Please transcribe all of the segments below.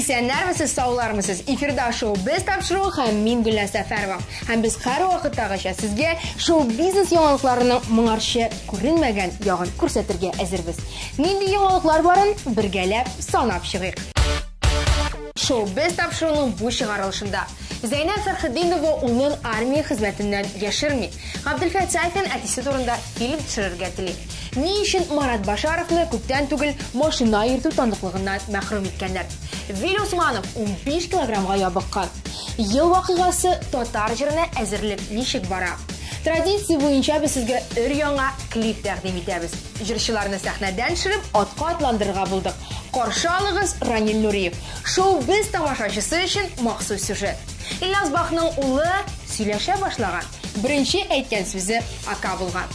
Исәннәрмесез, саулармысыз? Эфирда шоу-біз тапшыру һәм мин Гүлназ Сәфәрова. Һәм біз һәр вакыттагыча сезгә шоу-бизнес яңалыкларының моңарчы күренмәгән ягын күрсәтергә әзербез. Нинди яңалыклар барын бергәләп санап чыгыйк. Шоу-біз тапшыруның бу чыгарылышында Зәйнәп Фәрхетдинова улын армия хезмәтеннән яшерми. Габделфәт Сәйфин әтисе турында фильм төшерергә тели. Ни өчен Марат Башаровны күптән түгел машина йөртү таныклыгыннан мәхрүм иткәннәр? Вил Усманов 15 килограммга ябыккан. Ел вакыйгасы татар җырына әзерлек ничек бара? Традиция буенча без сезгә өр-яңа клип тәкъдим итәбез. Җырчыларны сәхнәдән төшереп, атка атландырырга булдык. Каршы алыгыз Ранил Нуриев. Шоу-біз тамашачысы өчен махсус сюжет. Ильяс Бахның улы сөйләшә башлаган. Беренче әйткән сүзе ака булган.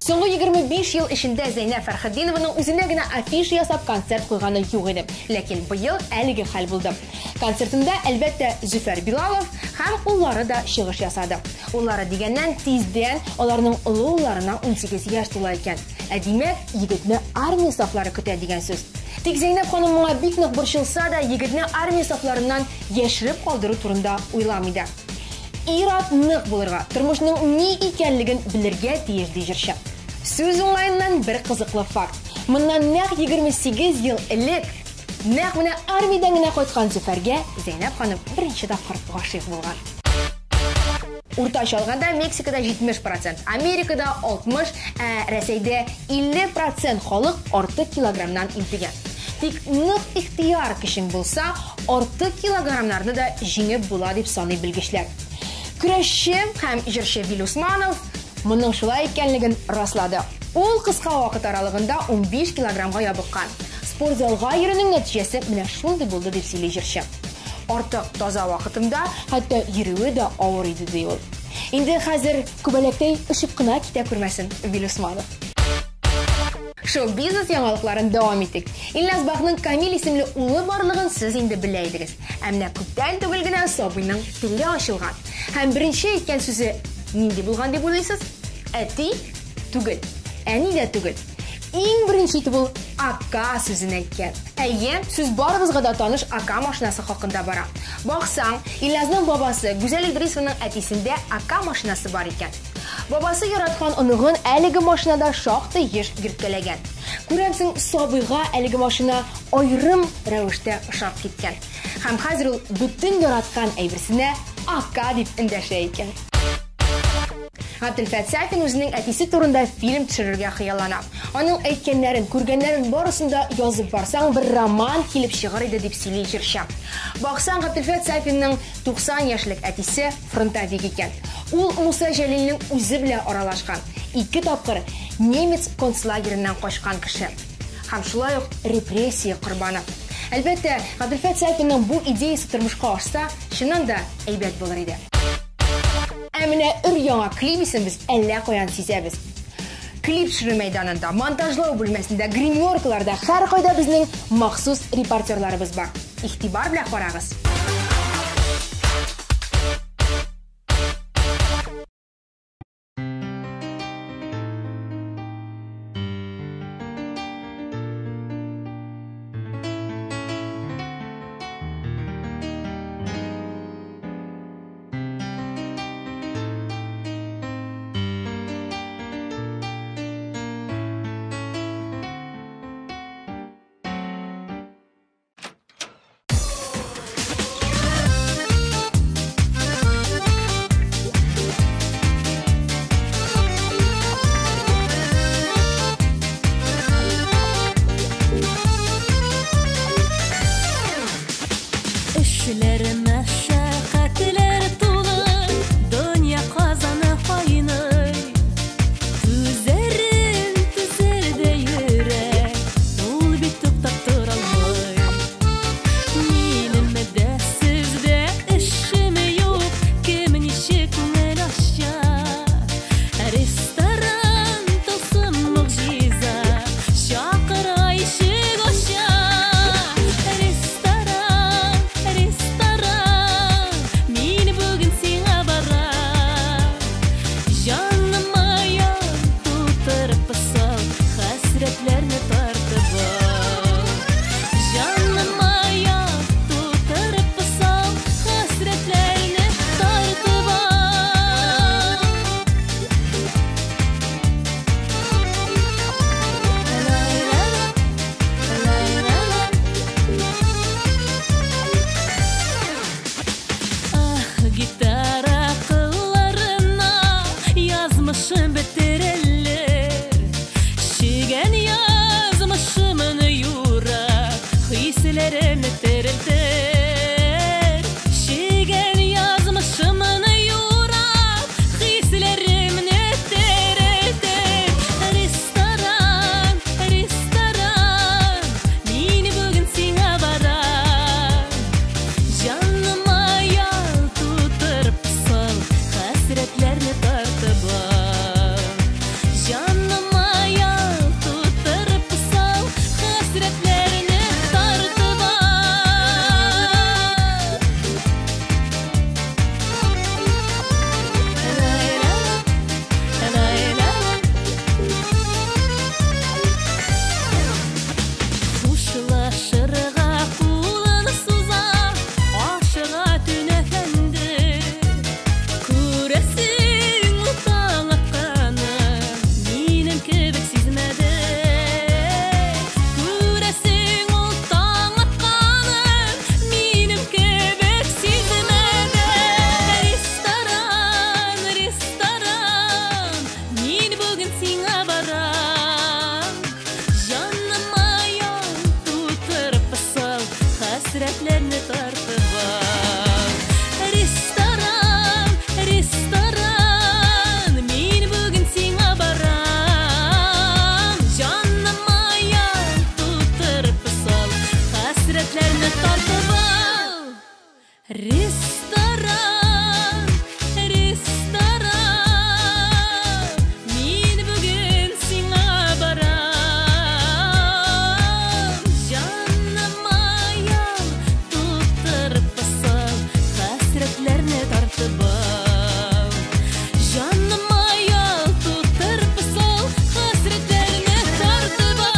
Соңгы 25 ел эчендә Зәйнәп Фәрхетдинованың үзенә генә афиша ясап концерт куйганы юк иде. Ләкин быел әлеге хәл булды. Концертында әлбәттә Зөфәр Билалов һәм уллары да чыгыш ясады. Уллары дигәннән тиздән аларның олы улларына 18 яшь тула икән. Димәк, егетне армия сафлары көтә дигән сүз. Тик Зәйнәп ханым моңа бик нык борчылса да, егетне армия сафларыннан яшереп калдыру турында уйламый да. Ират нык булырга, тормышның ни икәнлеген белергә тиеш ди җырчы. Сүз уңайыннан бер кызыклы факт. Моннан нәкъ 28 ел элек нәкъ менә армиядән генә кайткан Зөфәргә Зәйнәп ханым беренче тапкыр гашыйк булган. Уртача алганда Мексикада 70%, Америкада 60%, Рәсәйдә 50% халык артык килограммнан интегән. Тик нык ихтияр кешең булса, артык килограммнарны да җиңеп була дип саный белгечләр. Көрәшче һәм җырчы Вил Усманов моның шулай икәнлеген раслады. Ул кыска вакыт аралыгында 15 килограммга ябыккан. Спортзалга йөрүнең нәтиҗәсе менә шундый булды дип сөйли җырчы. Артык таза вакытымда хәтта йөрүе дә авыр иде ди ул. Инде хәзер күбәләктәй ышып кына китә күрмәсен Вил Усманов. Шоу-бизнес яңалыкларын дәвам итик. Ильяс Бахның Камил исемле улы барлыгын сез инде белә идегез. Әмма күптән түгел генә сабыйның теле ачылган. Һәм беренче әйткән сүзе нинди булган дип уйлыйсыз? Әти түгел, әни дә түгел. Иң беренче итеп ул ака сүзен әйткән. Әйе, сүз барыбызга да таныш ака машинасы хакында бара. Баксаң, Ильязның бабасы Гүзәл Идрисованың әтисендә ака машинасы бар икән. Бабасы яраткан оныгын әлеге машинада шактый еш йөрткәләгән. Күрәмсең, сабыйга әлеге машина аерым рәвештә ошап киткән. Һәм хәзер ул бүтән яраткан әйберсенә ака дип эндәшә икән. Габделфәт Сәйфин үзенең әтисе турында фильм төшерергә хыяллана. Аның әйткәннәрен, күргәннәрен барысында язып барсаң, бер роман килеп чыгар иде дип сөйли җырчы. Баксаң, Габделфәт Сәйфинның 90 яшьлек әтисе фронтовик икән. Ул Муса Җәлилнең үзе белән аралашкан. 2 тапкыр немец концлагереннән качкан кеше. Һәм шулай ук репрессия корбаны. Әлбәттә, Габделфәт Сәйфинның бу идеясе тормышка ашса, чыннан да әйбәт булыр иде. Әмінә өр-яңа клип исен без әллә каян сизәбез. Клип төшерү мәйданында, монтажлау бүлмәсендә, гримеркаларда һәр кайда безнең махсус репортерларыбыз бар. Игътибар белән карагыз. Restoran, restoran, min bugün sina baram. Canıma yal tutturıp basal, hasretlerini tartıp al. Canıma yal tutturıp basal, hasretlerini tartıp al.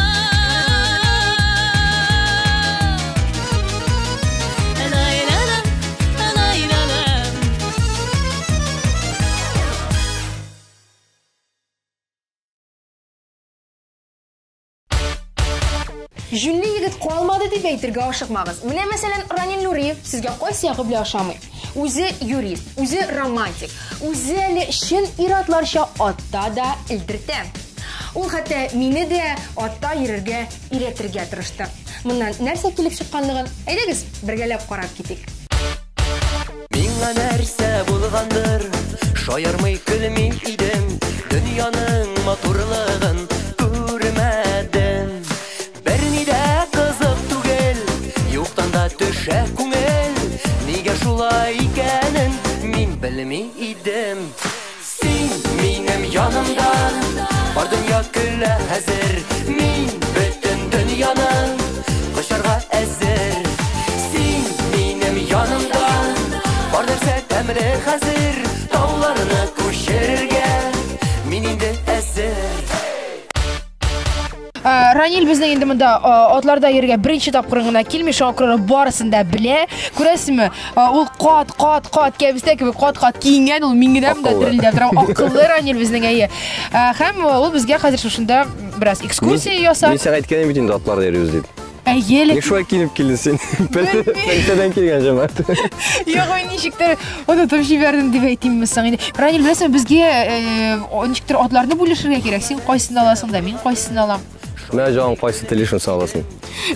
Jünli yigit qolmadi deb aytirga oshiqmag'iz. Mana masalan Ranil Nuriyev sizga qaysi yoqi bilan oshamaydi? O'zi yurist, o'zi romantik, o'zi shin irodlarcha otda da ildirdi. U hatto meni de otda yurishga iretirga tirishdi. Bundan narsa kelib chiqqanligini aytamiz, birgalab qarab ketik. Minga narsa bo'lgandir, shoyarmay kulmay idim, dunyoning motorlig'in ko'rmadim. Bernida qiziq tugel, yo'qdan da düşe ko'ngil, nega shulay ekanin men bilmay idim. Sen menim yonimda, bor dunyo kulla hazir, men butun dunyoni qisharga azir. Sen menim yonimda, bor narsa tamri hazir, tog'larni ko'chirga men endi azir. Ranil bizning endi bunda otlarda yerga birinchi topqirgina kelmish oqirib borisida bile. Ko'rasizmi? U qot kabisdagi qot kiyingan, u mingida bunda dirildab turadi. Aqlli Ranil bizning ayi. Ham u bizga hozir shunda biroz ekskursiya yo'sa. Men sen aytganim uchun otlarda yuribmiz deb. Ayeli. Ne shuay kiyinib kelding sen? Peltadan kelgan jamoat. Yo'q, nechikdir unutib jiberdim deb aytaymisan. Endi Ranil bilasizmi, bizga nechikdir otlarni bo'lishirga kerak. Sen qaysini olasan da, men qaysini olaman. Men jonim qaysi telefon sog'lasin.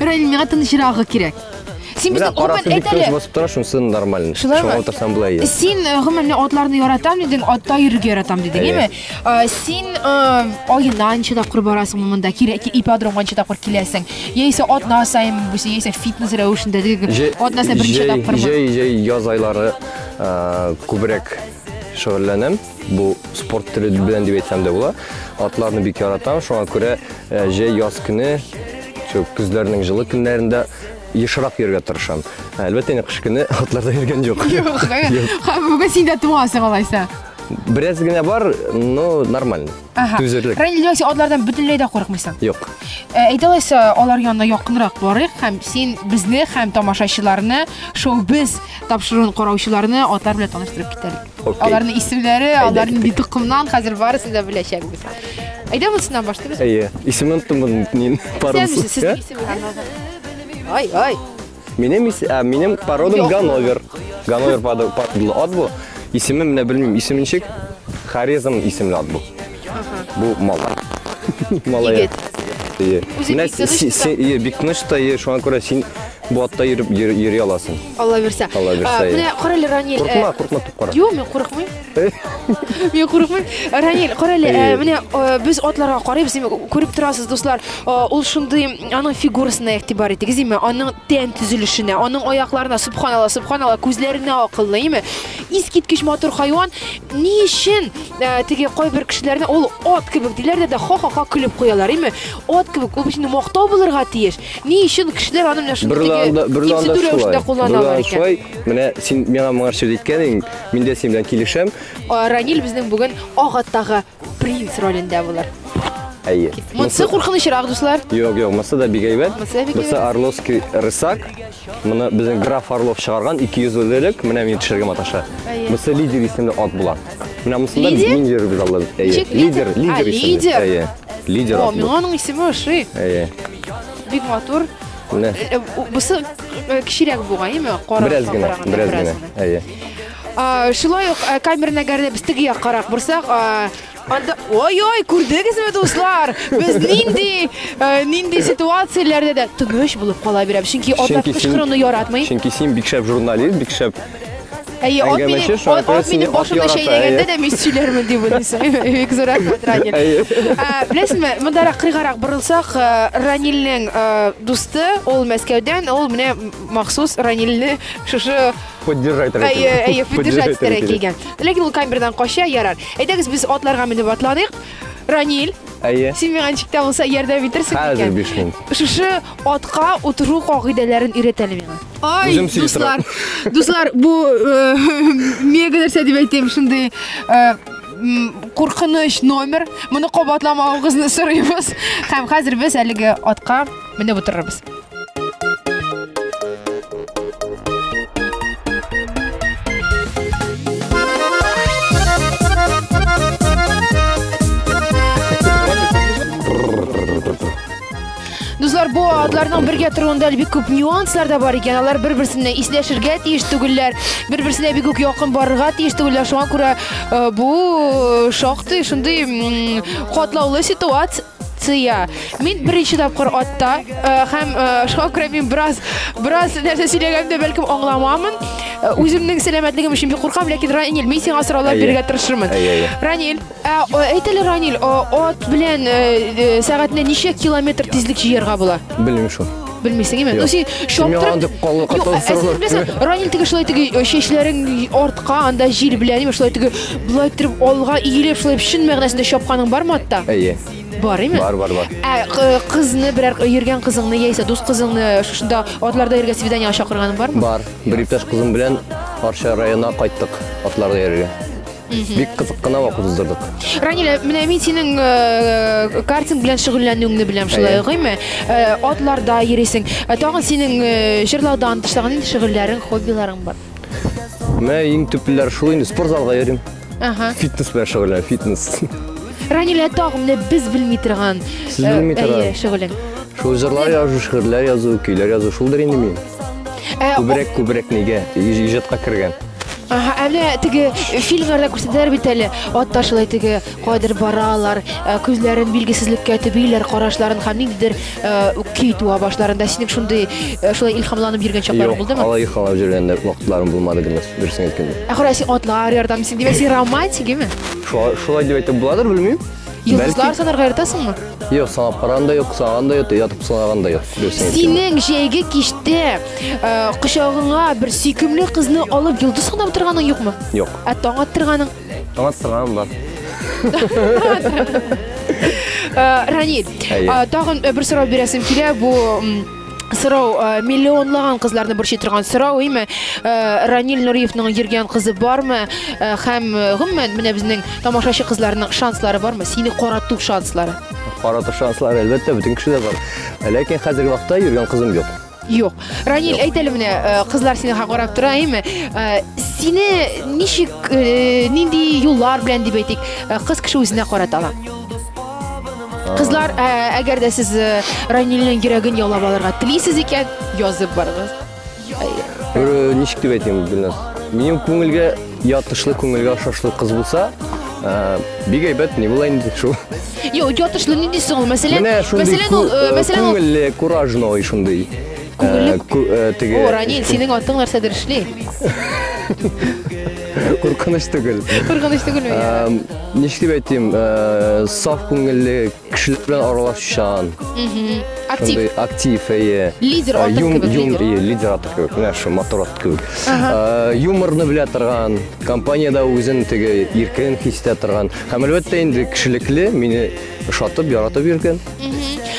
Ranil menga tinchroq kerak. Sen bizga umuman aytali. Bosib tura, shunisi normal. Shuni o'tirsam bo'ladi. Sen umuman otlarni yoratam deding, otda yurishga yoratam dedingmi? Sen oyindan chidab borasizmi bunda? Kerak ipodromga chidab kelasing. Yo'sa ot nasayim bo'lsa, yo'sa fitness ravishida deding. Ot nasa birinchi chidab yoz oylari ko'proq shug'ullanim. Bu sport turi bilan deb aytsam da bo'lar. Otlarni bek yoratam. Shunga ko'ra yoz kuni, shu kuzlarning жылы kunlarida yeshiroq yerga tirisham. Albatta, qish kuni otlarda yurgan yo'q. Yo'q. Bugun senda tumosi qolaysan. Birazgina bor, no nормально. Tuzirlik. Ranil, sen otlardan butunlayda qo'rqmaysan? Yo'q. Aytolsa, ular yonida yaqinroq boring, ham sen bizni, ham tomoshachilarni, shou-biz topshiriqni qarovchilarni otlar bilan tanishtirib ketaylik. Ularning ismlari, ularning diqqimdan hozir barisini bilashamiz. Aytamiz-sizdan boshlaymiz. Ismini unutdim men parolasi. Sizning ismingiz? Ay. Mening parodim Ganover. Ganover padlı ot bu. İsmim ne bilmiyorum. İsminçik Xarizm isimli ot bu. Bu mala. Malaya. İyi. Biknışta şu an kadar sen bu otta yürüye alasın. Allah verse. Buna qarali Ranil. Qo'rqma qara. Yo'q, men qo'rqmayman. Men qo'rqmayman. Ranil, qarali, mana biz otlarga qaraymiz, ko'rib turasiz do'stlar. U shunday aning figurasini e'tibor etingizmi? Aning ten tuzilishini, aning oyoqlarini subhanalloh, ko'zlarini aqllaymi? Iskitkich motor hayvon nishin tege qo'y bir kishilarni ol ot kibib deylarda ha kulib qo'yalarmi? Ot kibib u ishni maqtov bo'lirga tiyish. Nishin kishilar aning shunday Birlanda şulay. Mana sen menga marshal etganing, men de sen bilan kelishim. Ranil bizning bugun og'atdagi prins rolida bo'lar. Ayy. Masa qo'rqinchroq do'stlar? Yo'q, masa da begaybat. Masa Orlovskiy Rysak. Mana bizning Graf Orlov chiqargan 200 o'lik, mana men tushirga matasha. Masa lider ismli ot bo'lar. Mana musunda lider biz Alloh. Lider ismi. Lider. O, mening ismim o'sha. Big motor. Ne? Bu kishirak bo'lganmi? Birazgina. Shulay kameraga qarab biz tigiga qarab bursak, anda oy ko'rdingizmi do'stlar? Biz nindi situatsiyalarda da tug'ish bo'lib qolaveramiz. Chunki otlar qichqiruvni yoratmay. Chunki sen bikshab jurnalist, bikshab Әйе, ат мине башымда шәйләгәндә дә мин сөйләрмен дип уйлыйсың. Бик зур рәхмәт, Ранил. Беләсезме, мондарак кыйгарак борылсак, Ранилнең дусты, ул Мәскәүдән, ул менә махсус Ранилне шушы поддержать килгән. Ләкин ул камерадан кача ярар. Әйдәгез без атларга менеп атладык. Ранил, син миңа ничектә булса ярдәм итәрсең икән. Хәзер 5 минут. Шушы атка утыру кагыйдәләрен өйрәтәле миңа. Ай, дуслар, бу мега нәрсә дип әйтәм, шундый куркыныч номер. Моны кабатламагызны сорыйбыз. Һәм хәзер без әлеге атка менеп утырырбыз. Дуслар, бу атларның бергә торуында бик күп нюанслар да бар икән. Алар бер-берсенә исләшергә тиеш түгелләр, бер-берсенә бик үк якын барырга тиеш түгелләр. Шуңа күрә бу шактый шундый катлаулы ситуация. Мин беренче тапкыр атта һәм шуңа күрә мин бераз нәрсә сөйләгәндә бәлкем аңламамын. Үземнең сәламәтлегем өчен бик куркам, ләкин Ранил, мин сиңа сораулар бирергә тырышырмын. Ранил, әйтәле Ранил, ат белән сәгатенә ничә километр тизлек җыярга була? Белмим шул. Белмисең име? Үси шоптырып. Ранил теге шулай теге чәчләрең артка, анда җил белән, шулай теге булай торып алга иелеп, шулай чын мәгънәсендә чапканың бармы атта? Бар име? Бар. Кызны берәр йөргән кызыңны яисә дус кызыңны шушында атларда йөргән свиданиягә чакырганың бармы? Бар. Бер иптәш кызым белән Арча районына кайттык атларда йөргәнгә. Бик кызык кына вакыт уздырдык. Ранил, менә мин синең картинг белән шөгыльләнүеңне беләм шулай гыйме? Атларда йөрисең. Тагын синең җырлаудан тыштаган инде шөгыльләрең, хоббиларың бар. Менә иң төплеләр шул инде спорт залга йөрим. Фитнес белән шөгыльләнәм, фитнес. Ранил, тагын менә без белми торган шөгылең. Шул җырлар язу, шигырьләр язу, көйләр язу шулдыр инде мин. Күбрәк нигә? Иҗатка кергән. Әле теге фильмларда күрсәтәләр бит әле, ат шулай теге кадер баралар, күзләрен билгесезлеккә төбиләр, карашларын һәм ниндидер көй туа башларында. Синең шулай илһамланып йөргән чакларың булдымы? Алай илһамланып йөргәндә вакытларым булмады гына, берсен әйткәндә. Ахыры син атлар ярдәмсең дип, син романтик име? Шулай дип әйтеп буладыр, белмим. Йолдызлар санарга яратасыңмы? Юк, санап караганда юк, саганда юк, ятып санаганда юк. Синең җәйге кичтә кочагыңа бер сөйкемле кызны алып йолдыз санап торганың юкмы? Юк. Таң аттырганың? Таң аттырганым бар. Ранил, тагын бер сорау бирәсем килә. Бу сорау миллионлаган кызларны борчый торган сорау име? Ранил Нуриевның йөргән кызы бармы? Һәм гомумән менә безнең тамашачы кызларның шанслары бармы? Сине карату шанслары? Карату шанслары әлбәттә бөтен кешедә бар. Ләкин хәзерге вакытта йөргән кызым юк. Юк. Ранил, әйтәле менә кызлар сине карап тора име? Сине ничек, нинди юллар белән дип әйтик, кыз кеше үзенә караталар? Кызлар, әгәр дә сез Ранилнең йөрәген яулап алырга телисез икән, язып барыгыз. Ничек дип әйтим, белмәс. Минем күңелгә ятышлы, күңелгә ошашлы кыз булса, бик әйбәт, не була инде шул. Юк, ятышлы нинди соң? Мәсәлән, күңелле, куражный шундый. О, Ранил, синең атың нәрсәдер эшли? Куркыныч түгел. Куркыныч түгелме? Ничек дип әйтим, саф күңелле, кешеләр белән аралашучан. Актив, лидер аты кебек. Лидер аты кебек, менә шу мотор аты кебек. Юморны белә торган, компаниядә үзен теге иркен хис итә торган. Һәм әлбәттә инде кешелекле, мине ошатып, яратып йөргән.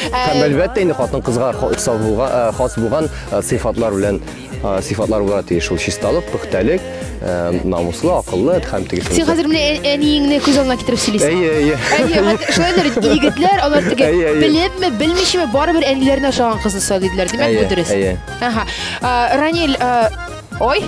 Һәм әлбәттә инде хатын-кызга хас булган сыйфатлар белән сыйфатлар була тиеш. Ул чисталык, пөхтәлек, намуслы, акыллы һәм тегесе. Син хәзер менә әниеңне күз алдына китереп сөйлисең. Шулайдыр, егетләр алар теге белепме, белмичме, барыбер әниләренә ошаган кызны сайлыйлар. Димәк, бу дөрес. Ранил, ой,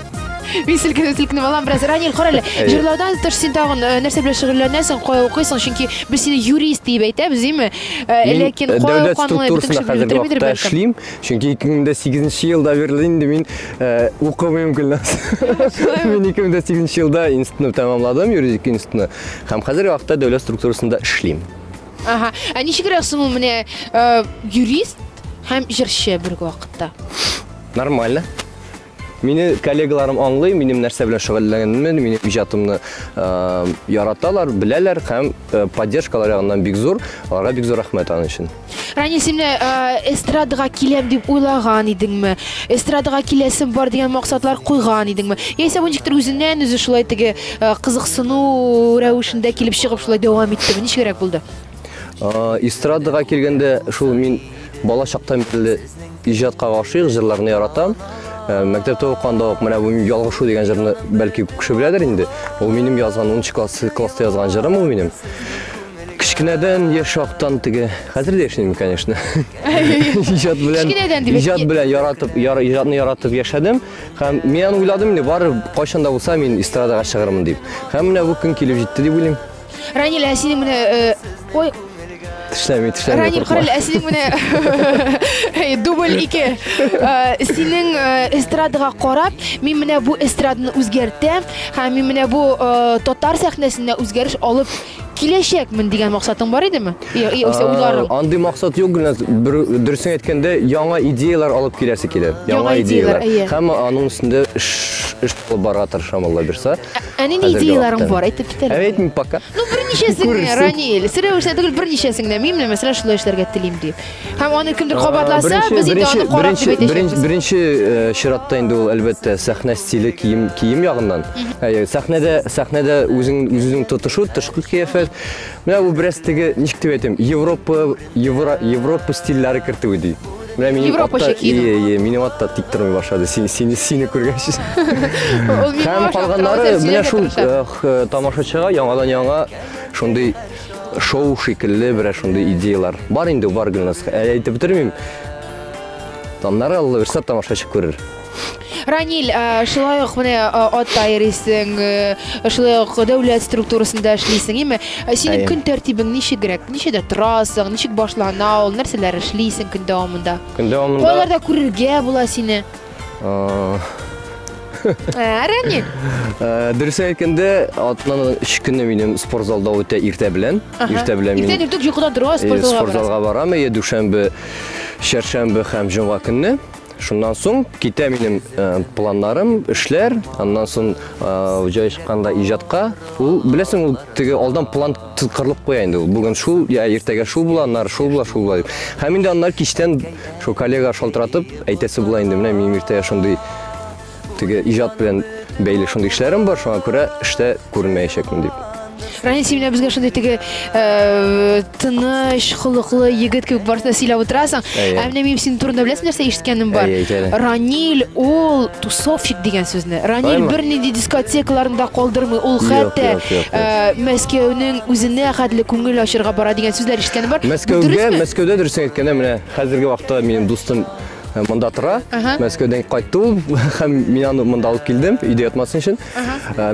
мин силкенеп алам бераз. Ранил, карале, җырлаудан тыш син тагын нәрсә белән шөгыльләнәсең, кая укыйсың? Чөнки без сине юрист дип әйтәбез, име? Ләкин кая укканыңны бөтен кеше белмидер бәлки. Эшлим, чөнки 2008 елда берле инде мин укымыйм килнәс. Мин 2008 елда институтны тәмамладым, юридик институтны. Һәм хәзерге вакытта дәүләт структурасында эшлим. Ничек рәсең ул менә юрист һәм җырчы бер вакытта? Нормально. Мені коллегаларым аңлый, минем нәрсә белән шөгыльләнгәнемне, минем иҗатымны яраталар, беләләр һәм поддержкалар ягыннан бик зур. Аларга бик зур рәхмәт аның өчен. Ранил, син эстрадага киләм дип уйлаган идеңме? Эстрадага киләсем бар дигән максатлар куйган идеңме? Яисә бу ничектер үзеннән үзе шулай теге кызыксыну рәвешендә килеп чыгып шулай дәвам иттеме? Ничегрәк булды? Эстрадага килгәндә шул мин бала чактан бирле иҗатка гашыйк, җырларны яратам. Мәктәптә укганда ук менә бу ялгышу дигән җырны бәлки кеше беләдер инде. Ул минем язган 10 класста язган җырым ул минем. Кичкенәдән яшь вакыттан теге хәзер дә яшим, конечно. Иҗат белән яратып, иҗатны яратып яшәдем. Һәм мен уйладым инде бары кайчан да булса мин эстрадага чыгармын дип. Һәм менә бу көн килеп җитте дип уйлыйм. Ранил, син менә ой Тешләми. Ранил, карал, син менә дубль 2. Синең эстрадага карап, мин менә бу эстраданы үзгәртәм һәм мин менә бу татар сәхнәсендә үзгәреш алып киләчәкмен дигән максатың бар идеме? Яисә уйларың? Андый максат юк, дөресен әйткәндә, яңа идеялар алып киләсе килә. Яңа идеялар. Һәм аның өстендә эш барга тырышам, Алла бирсә. Нинди идеяларың бар? Әйтеп китәләр. Әйтмим пока. Ну, берничәсен, Ранил. Сирәүшә түгел, берничәсен генә. Мин мәсәлән шулай эшләргә телим дип. Һәм аны кемдер кабатласа, без инде аны карап дип әйтәчәкбез. Беренче чиратта инде ул әлбәттә сәхнә стиле, кием ягыннан. Сәхнәдә үзең тотышу, тышкы кыяфәт. Менә бу бераз теге ничек дип әйтәм, Европа стильләре кертү ди. Менә минем атта, минем атта тик тормый башлады. Сине күргәч. Һәм калганнары менә шул тамашачыга яңадан яңа шундый шоу шикелле берәр шундый идеялар бар инде, бар гына. Әйтеп бетермим. Тамнары Алла бирсә тамашачы күрер. Ранил, шулай ук менә атта йөрисең, шулай ук дәүләт структурасында эшлисең, име? Синең көн тәртибең ничегрәк? Ничәдә торасың? Ничек башлана ул? Нәрсәләр эшлисең көн дәвамында? Кайларда күрергә була сине? Ранил. Дөрес әйткәндә, атнан 3 көнне минем спортзалда үтә иртә белән. Иртә белән мин. Иртә иртүк йокыдан торга спортзалга барам. Дүшәмбе, чәршәмбе һәм җомга көнне. Шуннан соң китә минем планнарым, эшләр, аннан соң җай чыкканда иҗатка. Ул беләсең, ул теге алдан план кырылып куя инде. Бүген шул, я иртәгә шул була, аннары шул була дип. Һәм инде аннар кичтән шул коллега шалтыратып әйтәсе була инде, менә мин иртәгә шундый теге иҗат белән бәйле шундый эшләрем бар, шуңа күрә эштә күренмәячәкмен дип. Ранил, син менә безгә шундый теге тыныч, холыклы егет кебек барсына сөйләп утырасың. Менә мин синең турында беләсең нәрсә ишеткәнем бар? Ранил ул тусовщик дигән сүзне. Ранил бернинди дискотекаларында калдырмый, ул хәтта Мәскәүнең үзенә хәтле күңел ачырга бара дигән сүзләр ишеткәнем бар. Мәскәүдә дөресен әйткәндә, менә хәзерге вакытта минем дустым монда тора. Мәскәүдән кайтты ул һәм мин аны монда алып килдем, өйдә ятмасын өчен.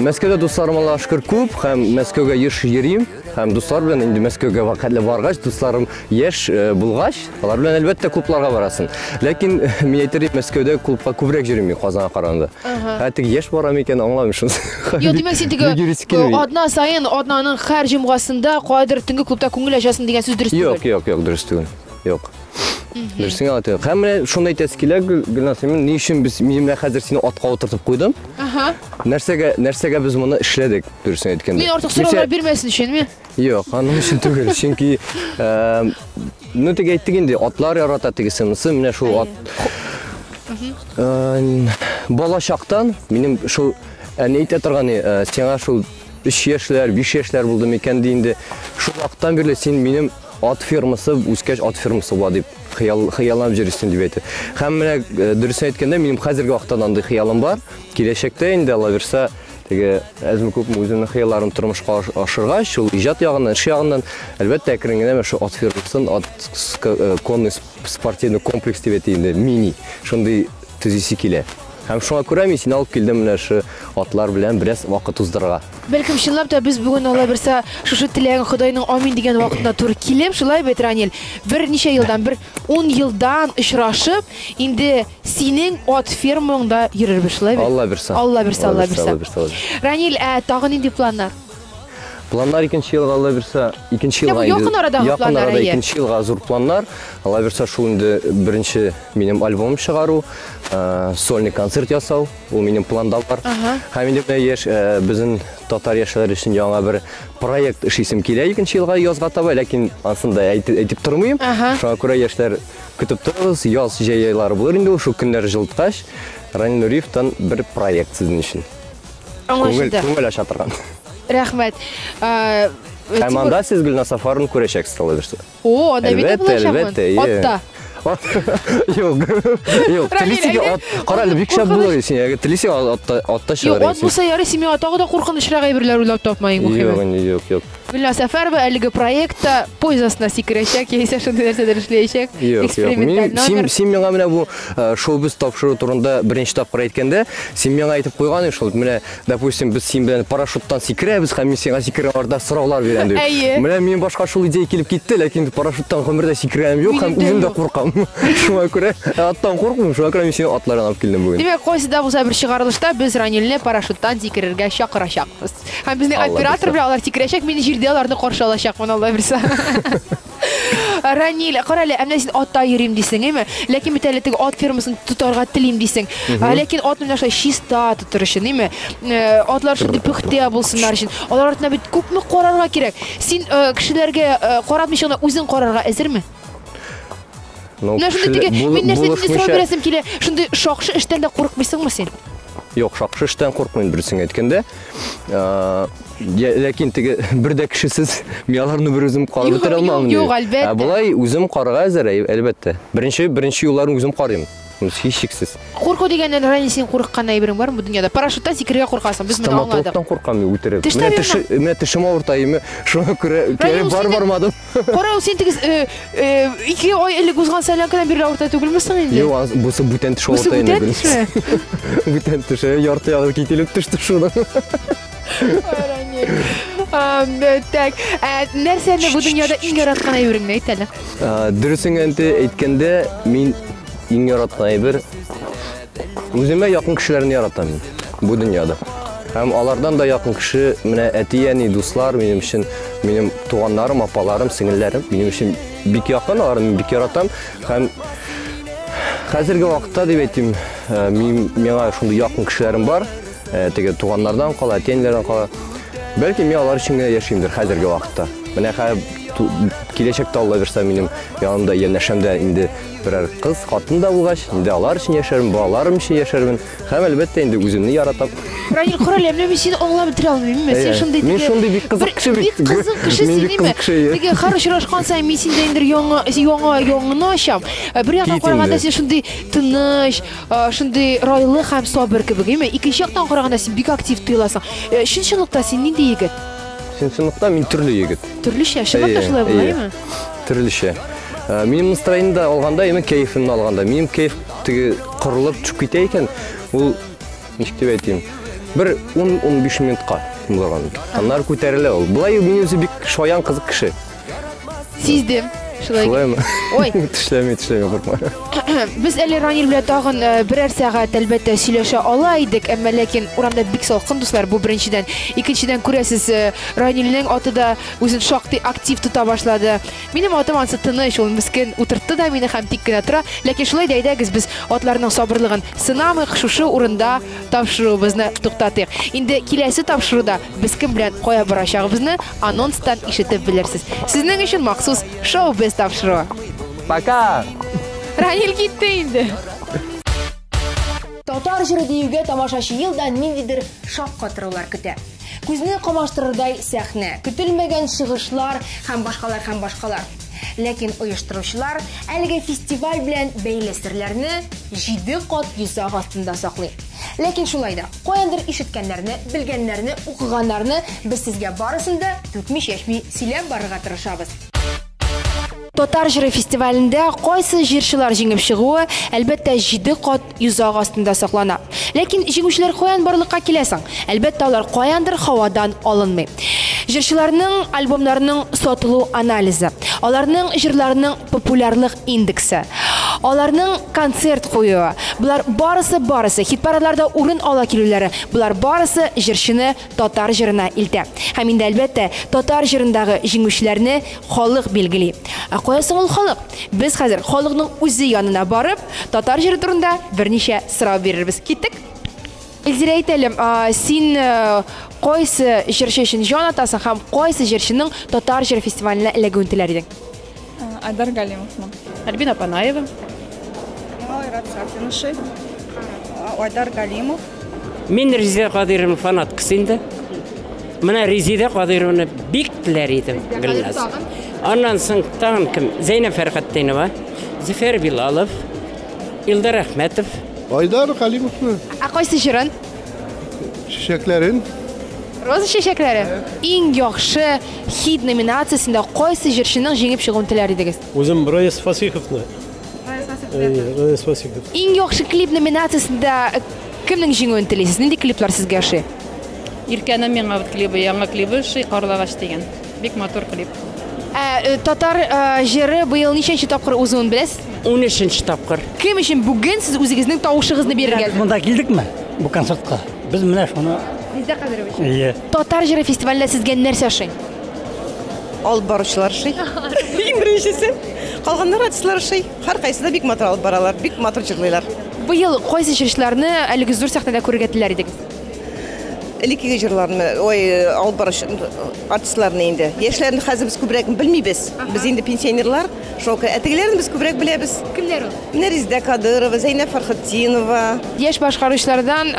Мәскәүдә дусларым Аллага шөкер күп һәм Мәскәүгә еш йөрим һәм дуслар белән инде Мәскәүгә вакытлы баргач, дусларым яшь булгач, алар белән әлбәттә клубларга барасың. Ләкин мин әйтер идем, Мәскәүдә клубка күбрәк йөрим мин Казанга караганда. Хәтта яшь барам икән аңламыйм шуны. Юк, димәк син теге адна сайын аднаның һәр җомгасында кайдыр төнге клубта күңел ачасың дигән сүз дөрес түгел. Юк, дөрес түгел. Юк. Дөресен әйтәм. Һәм менә шуны әйтәсе килә, Гөлнасим, ни өчен без минем хәзер сине атка утыртып куйдым? Нәрсәгә без моны эшләдек, дөресен әйткәндә. Мин артык сораулар бирмәсен өченме? Юк, аның өчен түгел. Чөнки ну теге әйттек инде, атлар ярата тегесемсе, менә шул ат бала чактан минем шул әйтә торганы, сиңа шул 3 яшьләр, 5 яшьләр булды микән инде. Шул вакыттан бирле син минем ат фермасы, үскәч ат фермасы була дип хыялланып җөрисең дип әйтә. Һәм менә дөресен әйткәндә, минем хәзерге вакытта андый хыялым бар. Киләчәктә инде Алла бирсә, теге әзме күпме үземнең хыялларым тормышка ашыргач, шул иҗат ягыннан, эш ягыннан әлбәттә әкрен генә шул ат фермасын, конный спортивный комплекс дип әйтә инде, мини. Шундый төзисе килә. Һәм шуңа күрә мин сине алып килдем менә шу атлар белән бераз вакыт уздырырга. Бәлкем чынлап та без бүген Алла бирсә, шушы теләгән Худайның амин дигән вакытына туры килеп, шулай бит Ранил, берничә елдан, 10 елдан очрашып, инде синең ат фермаңда йөрербез, шулай бит? Алла бирсә. Алла бирсә. Ранил, тагын нинди планнар? Планнар икенче елга ала берсе, икенче елга Якын арадагы планнар, әйе. икенче елга зур планнар. Ала берсе шул инде беренче минем альбом чыгару, сольный концерт ясау, ул минем планда бар. Һәм инде менә яшь безнең татар яшьләре өчен яңа бер проект эшлисем килә икенче елга язга таба, ләкин ансында әйтеп тормыйм. Шуңа күрә яшьләр көтеп торыгыз, яз җәй айлары булыр инде ул көннәр җылыткач. Ранил Нуриевтан бер проект сезнең өчен. Аңлашылды. Күңел аша торган. Рәхмәт. Һәм анда сез Гөлназ Сафаровны күрәчәксез алып берсе. О, анда бит булачакмын. Атта. Юк. Телисиге кара әле бик шәп булыр син. Ягы телисиге атта чыгар. Юк, ат булса ярый, син миңа тагы да куркынычрак әйберләр уйлап тапмаең мөхимме. Юк. Гөлназ Сафарова әлеге проектта поездасына сикерәчәк, яисә шундый нәрсәдер эшләячәк. Эксперименталь номер. Син миңа менә бу шоу-биз тапшыру турында беренче тапкыр әйткәндә, син миңа әйтеп куйган идең шул. Менә, допустим, без син белән парашюттан сикерәбез, һәм мин сиңа сикерәләрдә сораулар бирәм дип. Менә мин башка шул идея килеп китте, ләкин парашюттан гомердә сикерәм юк, һәм үзем дә куркам. Шуңа күрә аттан куркмыйм, шуңа күрә мин сине атлардан алып килдем бүген. Димәк, кайсыда булса бер чыгарылышта без Ранилне парашюттан сикерергә чакырачакбыз. Һәм безнең оператор белән алар сикерәчәк, мин җирдә аларны каршы алачакмын, Алла бирсә. Ранил, карале, әмма син атта йөрим дисең, әйме? Ләкин бит әле теге ат фермасын тотарга телим дисең. Ләкин ат менә шулай чиста тотыр өчен, әйме? Атлар шундый пөхтә булсыннар өчен. Алар артына бит күпме карарга кирәк. Син кешеләргә каратмыйча гына үзең карарга әзерме? Менә шундый теге мин нәрсәне сорап бирәсем килә. Шундый шакшы эштән дә курыкмыйсыңмы син? Юк, шакшы эштән курыкмыйм берсен әйткәндә. Ләкин теге бердә кешесез мин аларны бер үзем карап бетерә алмам. Юк, әлбәттә. Болай үзем карарга әзер, әлбәттә. Беренче юлларын үзем карыйм. Һичшиксез. Курку дигәннән Ранил син курыккан әйберең бармы бу дөньяда? Парашюттан сикергә куркасың, без менә аңладык. Стоматологтан куркам мин үтереп. Менә тешем авыртайм, шуңа күрә бармадым. Кара, син теге 2 ай элек узган сәләнкәдән бирле авырта түгелме соң инде? Юк, бусы бүтән теш авырта инде. Бүтән теш ярты ягы кителеп төште шуның. Так, нәрсәне бу дөньяда иң яраткан әйберең әйт әле. Дөресен әйткәндә, мин иң яраткан әйбер үземә якын кешеләрне яратам мин бу дөньяда. Һәм алардан да якын кеше менә әти-әни, дуслар минем өчен, минем туганнарым, апаларым, сеңелләрем минем өчен бик якын, аларны бик яратам. Һәм хәзерге вакытта дип әйтим, миңа шундый якын кешеләрем бар. Теге туганнардан кала, әти-әниләрдән кала. Бәлки мин алар өчен генә яшимдер хәзерге вакытта. Менә киләчәктә Алла бирсә минем янымда янәшәмдә инде берәр кыз, хатын да булгач, инде алар өчен яшәрмен, балаларым өчен яшәрмен. Һәм әлбәттә инде үземне яратам. Ранил, карале, мин сине аңлап бетерә алмыйм. Син шундый Мин шундый бик кызык кеше бит. Бик кызык кеше синеме? Теге харышрашкан сайын мин синдә инде яңа ачам. Бер яктан караганда син шундый тыныч, шундый райлы һәм сабыр кебек, әйме? Икенче яктан караганда син бик актив тоеласың. Чынчылыкта син нинди егет? Чынчылыкта мин төрле егет. Төрлечә, чынлыкта шулай булаймы? Төрлечә. Минем настроениемдә алганда, әйме, кайфымны алганда, минем кайф теге кырылып төшүп китә икән, ул ничек дип әйтим, бер 10-15 минутка булган. Аннары күтәрелә ул. Булай мин үзе бик шаян кызык кеше. Сиздем. Шулаймы? Ой, Төшләми, куркма. Без әле Ранил белән тагын берәр сәгать әлбәттә сөйләшә ала идек, әмма ләкин урамда бик салкын дуслар, бу беренчедән. Икенчедән күрәсез, Ранилнең аты да үзен шактый актив тота башлады. Минем атым ансы тыныч, ул мескен утыртты да мине һәм тик кенә тора, ләкин шулай да әйдәгез без атларның сабырлыгын сынамыйк, шушы урында тапшыруыбызны туктатыйк. Инде киләсе тапшыруда без кем белән кая барачагыбызны анонстан ишетеп белерсез. Сезнең өчен махсус шоу-биз тапшыруы. Пока! Ранил китте инде. Татар җыры диюгә тамашачы елдан ниндидер шаккатырулар көтә. Күзне камаштырырдай сәхнә, көтелмәгән чыгышлар һәм башкалар. Ләкин оештыручылар әлеге фестиваль белән бәйле серләрне 7 кат йозак астында саклый. Ләкин шулай да, каяндыр ишеткәннәрне, белгәннәрне, укыганнарны без сезгә барысын да түкми-чәчми сөйләп барырга тырышабыз. Татар җыры фестивалендә кайсы җырчылар җиңеп чыгуы әлбәттә 7 кат йозак астында саклана. Ләкин җиңүчеләр каян барлыкка киләсең? Әлбәттә алар каяндыр һавадан алынмый. Җырчыларның альбомларының сатылу анализы, аларның җырларының популярлык индексы, Аларның концерт куюы, булар барысы хит парадларда урын ала килүләре, булар барысы җырчыны татар җырына илтә. Һәм инде әлбәттә татар җырындагы җиңүчеләрне халык билгели. Кая соң ул халык? Без хәзер халыкның үзе янына барып, татар җыры турында берничә сорау бирербез. Киттек? Эльзира әйтәлем, син кайсы җырчы өчен җан атасың һәм кайсы җырчының татар җыры фестиваленә эләгүен теләр идең? Айдар Галимовның. Альбина Панаева. Айрат Сафиновшы. Айдар Галимов. Мен Резида Кадыровның фанаткасы инде. Менә Резида Кадыровны бик теләр идем, Гөлназ. Аннан соң тагын кем? Зәйнәп Фәрхәттинова, Зөфәр Билалов, Илдар Әхмәтов. Айдар Галимовны. Кайсы җырын? Чәчәкләрен. Роза чәчәкләре. Иң яхшы хит номинациясендә кайсы җырчының җиңеп чыгуын теләр идегез? Үзем Раис Фасиховны. Раис Фасихов. Иң яхшы клип номинациясендә кемнең җиңүен телисез? Нинди клиплар сезгә ошый? Иркәнең миңа клибы, яңа клибы ши Карлагач дигән. Бик матур клип. Татар җыры быел ничәнче тапкыр узуын беләсез? 13нче тапкыр. Кем өчен бүген сез үзегезнең тавышыгызны бирергә? Монда килдекме? Бу концертка. Без менә шуны. Резида Кадырович. Ие. Татар җыры фестивалендә сезгә нәрсә ошый? Алып баручылар шый. Иң беренчесе. Калганнар артистлар шый. Һәркайсы да бик матур алып баралар, бик матур җырлыйлар. Быел кайсы җырчыларны әлеге зур сәхнәдә күрергә теләр идегез? Элеккеге җырларны, алып баручы артистларны инде. Яшьләрне хәзер без күбрәк белмибез. Без инде пенсионерлар, шука әтегеләрне без күбрәк беләбез. Кемнәр ул? Менә Резида Кадырова, Зәйнәп Фәрхәттинова. Яшь башкаручылардан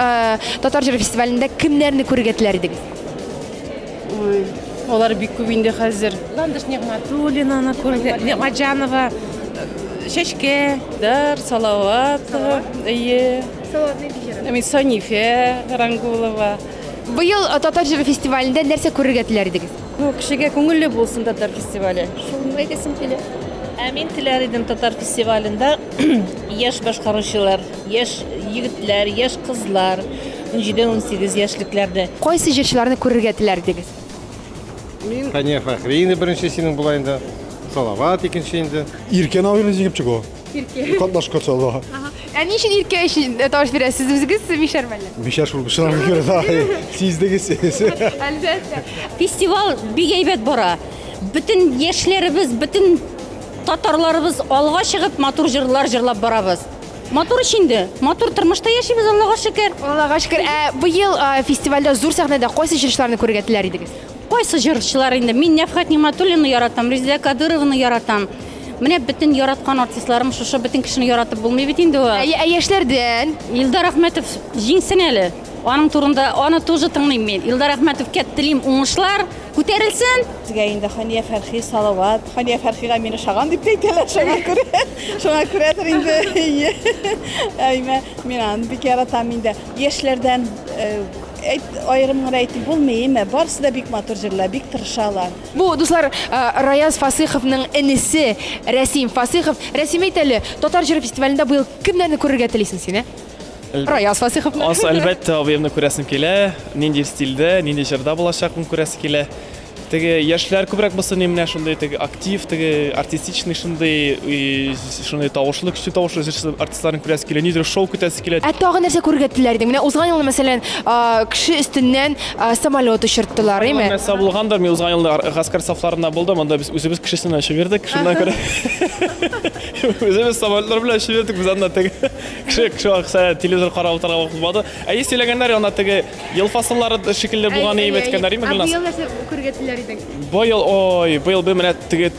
Татар җыры фестивалендә кемнәрне күрергә теләр идегез? Алар бик күп инде хәзер. Ландыш Нигъматуллина, Маҗанова, Чәчкә, Дар Салаватова, ие. Санифе Рангулова. Быел Татар җыры фестивалендә нәрсә күрергә теләр идегез? Кешегә күңелле булсын татар фестивале. Шуны әйтәсем килә. Мин теләр идем татар фестивалендә яшь башкаручылар, яшь егетләр, яшь кызлар, 17-18 яшьлекләрдә. Кайсы җырчыларны күрергә теләр идегез? Мин Хания Фәхриевна беренчесенең була инде. Салават икенче. Иркен абыйны җиңеп чыга. Иркен. Катнашка чыга. Ни өчен Иркә өчен тавыш бирәсез? Үзегез Мишәрмәле. Бишәр шул бишәр күрә да. Сиздегез. Әлбәттә. Фестиваль бик әйбәт бара. Бүтән яшьләребез, бүтән татарларыбыз алга чыгып матур җырлар җырлап барабыз. Матур инде. Матур тормышта яшибез, Аллага шөкер. Аллага шөкер. Быел фестивальдә зур сәхнәдә кайсы җырчыларны күрергә теләр идегез? Кайсы җырчылар инде? Мин Нәфхәт Нигъматуллина яратам, Резида Кадырованы яратам. Менә бүтән яраткан артистларым шушы бүтән кешене яратып булмый бит инде ул. Яшьләрдән Илдар Әхмәтов җиңсен әле. Аның турында аны тоже тыңлыйм мин. Илдар Әхмәтовкә телим уңышлар, күтәрелсен. Сезгә инде Хания Фәрхи, Салават. Хания Фәрхигә мине шаган дип әйтәләр, шуңа күрә. Шуңа күрәдер инде. Әймә, мин аны бик яратам инде. Яшьләрдән аерымнар әйтеп булмыймы? Барысы да бик матур җырлар, бик тырышалар. Бу дуслар Раяз Фасиховның энесе Рәсим Фасихов. Рәсим әйтәле, Татар җыры фестивалендә быел кемнәрне күрергә телисең син? Раяз Фасиховны. Ас әлбәттә абыемны күрәсем килә. Нинди стильдә, нинди җырда булачакмын күрәсе килә. Теге яшьләр күбрәк булсын менә шундый теге актив, теге артистичный шундый тавышлы, көчле тавышлы артистларны күрәсе килә. Нидер шоу көтәсе килә. Тагын нәрсә күрергә теләр идең? Менә узган ел мәсәлән, кеше өстеннән самолет очырттылар, име? Нәрсә булгандыр, мин узган елда гаскәр сафларында булдым, анда без үзебез кешесеннән чыгырдык, шуннан күрә. Үзебез самолетлар белән чыгырдык, без анда теге кеше акса телевизор карап утырган вакыт булды. Әйе сөйләгәннәр, анда теге ел фасыллары шикелле булган иеп әйткәннәр, име Гөлназ? Быел нәрсә күрергә теләр идең? Быел менә теге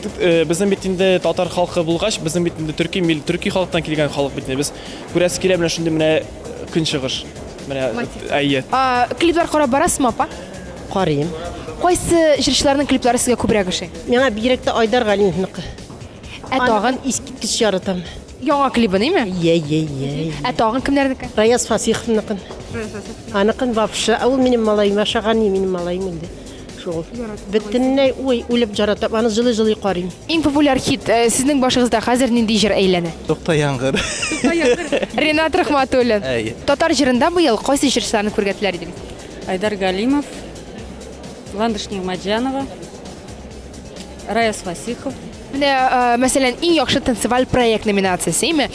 безнең бит инде татар халкы булгач, безнең бит инде төрки халыктан килгән халык бит инде. Без күрәсе килә менә шундый менә көнчыгыш. Менә әйе. Клиплар карап барасызмы, апа? Карыйм. Кайсы җырчыларның клиплары сезгә күбрәк ошый? Миңа бигрәк тә Айдар Галимовныкы. Тагын искиткеч яратам. Яңа клибы, име? Ей. Тагын кемнәрнеке? Раяз Фасиховныкы. Аныкын вообще, ул минем малаем, ашаган минем малаем инде. Шул. Бөтенләй үлеп яратам, аны җылы карыйм. Иң популяр хит сезнең башыгызда хәзер нинди җыр әйләнә? Тукта яңгыр. Ринат Рахматуллин. Татар җырында быел кайсы җырчыларны күрергә теләр идегез? Айдар Галимов, Ландыш Нигъматуллина, Раяз Фасихов, Мәсәлән, иң яхшы танцеваль проект номинациясе,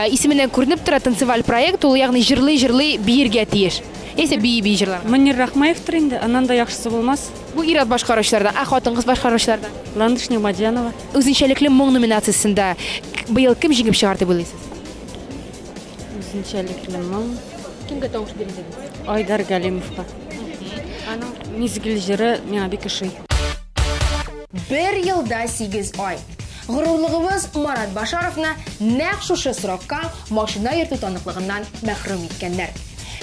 исеменнән күренеп тора, танцеваль проект ул ягъни җырлый биергә тиеш. Яисә бии җырлар. Мөнир Рахмаевтыр инде, аннан да яхшысы булмас. Бу ир-ат башкаручылардан, хатын-кыз башкаручылардан. Ландышня Мадьянова. Үзенчәлекле моң номинациясендә быел кем җиңеп чыгар дип уйлыйсыз? Үзенчәлекле моң. Кемгә тавыш бирәсез? Айдар Галимовка. Аның мизгел җыры миңа бик ошый. 1 елда 8 ай. Горурлыгыбыз Марат Башаровны нәкъ шушы срокка машина йөртү таныклыгыннан мәхрүм иткәннәр.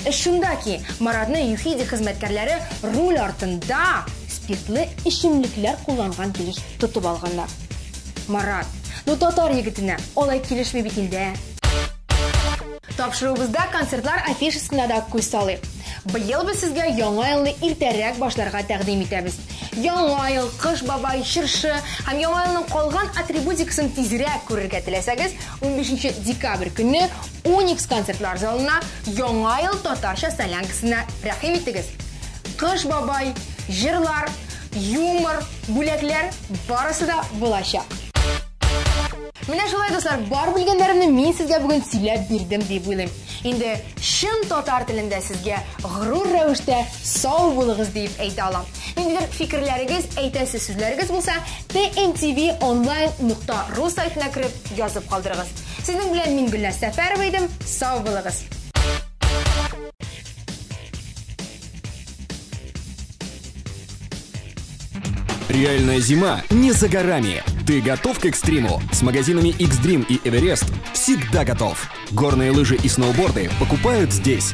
Шунда ки, Маратны ЮХИДИ хезмәткәрләре руль артында спиртлы эчемлекләр кулланган килеш тотып алганнар. Марат, татар егетенә алай килешми бит инде. Тапшыруыбызда концертлар афишасына да күз салыйк. Быел без сезгә яңа елны иртәрәк башларга тәкъдим итәбез. Яңа ел, кыш бабай, чыршы һәм яңа елның калган атрибутикасын тизрәк күрергә теләсәгез, 15 декабрь көнне Уникс концертлар залына яңа ел татарча солянкасына рәхим итегез. Кыш бабай, җырлар, юмор, бүләкләр барысы да булачак. Менә шулай дуслар, бар белгәннәрне мин сезгә бүген сөйләп бирдем дип уйлыйм. Инде шын татар телендә сезгә горур рәвештә сау булыгыз дип әйтә алам. Ниндидер фикерләрегез, әйтәсе сүзләрегез булса, tntv.online.ru сайтына кереп язып калдырыгыз. Сезнең белән мин Гөлназ Сәфәрова идем. Сау булыгыз. Реальная зима не за горами. Ты готов к экстриму? С магазинами X-Dream и Everest всегда готов. Горные лыжи и сноуборды покупают здесь.